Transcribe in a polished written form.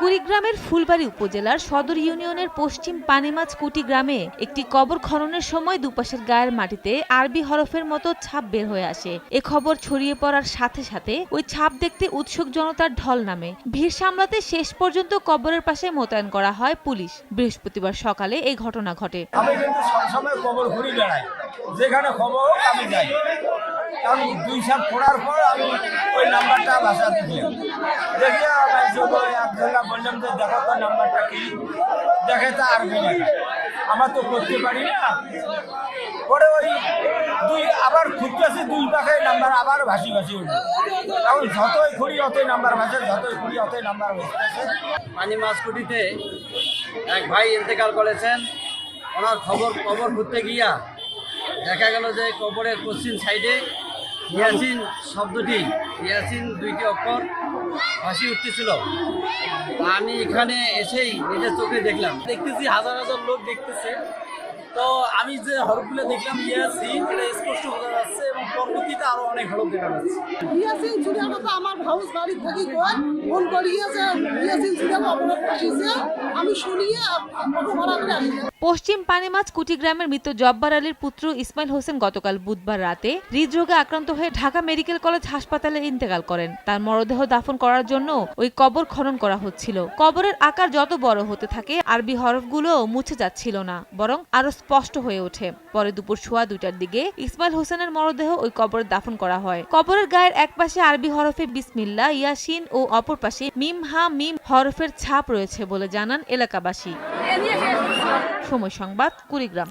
কুড়িগ্রামের ফুলবাড়ী উপজেলার সদর ইউনিয়নের পশ্চিম পানিমাছ কুটি গ্রামে একটি কবর খননের সময় দুপাশের গায়ের মাটিতে আরবি হরফের মতো ছাপ বের হয়ে আসে। এ খবর ছড়িয়ে পড়ার সাথে সাথে ওই ছাপ দেখতে উৎসুক জনতার ঢল নামে। ভিড় সামলাতে শেষ পর্যন্ত কবরের পাশে মোতায়েন করা হয় পুলিশ। বৃহস্পতিবার সকালে এই ঘটনা ঘটে। আমি কিন্তু সবসময় কবর ঘুরি বেড়াই, যেখানে খবর হোক আমি যাই। কারণ দুই সাপ পড়ার পর আমি ওই নাম্বারটা বাসাতে দিলাম, দেখিয়ে একজনরা বললাম যে দেখো তো নাম্বারটা কি, দেখে তা আরবি লেখা, আমরা তো করতে পারি না। পরে ওই আবার খুঁজতেছি, দুই পাখে নাম্বার আবার ভাসি ভাসি উঠবে। এখন যতই খুঁড়ি অতই নাম্বার ভাসে, যতই খুঁড়ি অতই নাম্বার ভাসতেছে। পানিমাছ কুটিতে এক ভাই ইন্তেকাল করেছেন। ওনার কবর খুঁজতে গিয়া দেখা গেল যে কবরের পশ্চিম সাইডে ইয়াসিন শব্দটি, ইয়াসিন দুইটি অক্ষর ভাসি উঠতেছিল। আমি এখানে এসেই নিজের চোখে দেখতেছি হাজার হাজার লোক দেখতেছে। তো আমি যে হরফগুলো দেখলাম ইয়াসিন, এটা স্পষ্ট বোঝা যাচ্ছে এবং পরবর্তীতে আরো অনেক হরফ দেখা যাচ্ছে। ইয়াসিন ছুড়ির কথা আমার হাউস বাড়ি থেকে ফোন করিয়েছে, ইয়াসিন ছুড়ে অবরোধ পাঠিয়েছে, আমি শুনিয়ে অটো ভাড়া করে আসি। পশ্চিম পানিমাছ কুটি গ্রামের মৃত জব্বার আলীর পুত্র ইসমাইল হোসেন গতকাল বুধবার রাতে হৃদরোগে আক্রান্ত হয়ে ঢাকা মেডিকেল কলেজ হাসপাতালে ইন্তেকাল করেন। তার মরদেহ দাফন করার জন্য ওই কবর খনন করা হচ্ছিল। কবরের আকার যত বড় হতে থাকে আরবি হরফগুলো মুছে যাচ্ছিল না, বরং আরো স্পষ্ট হয়ে ওঠে। পরে দুপুর 2:15টার দিকে ইসমাইল হোসেনের মরদেহ ওই কবরে দাফন করা হয়। কবরের গায়ের এক পাশে আরবি হরফে বিসমিল্লাহ, ইয়াসিন ও অপর পাশে মিম হা মিম হরফের ছাপ রয়েছে বলে জানান এলাকাবাসী। সময় সংবাদ, কুড়িগ্রাম।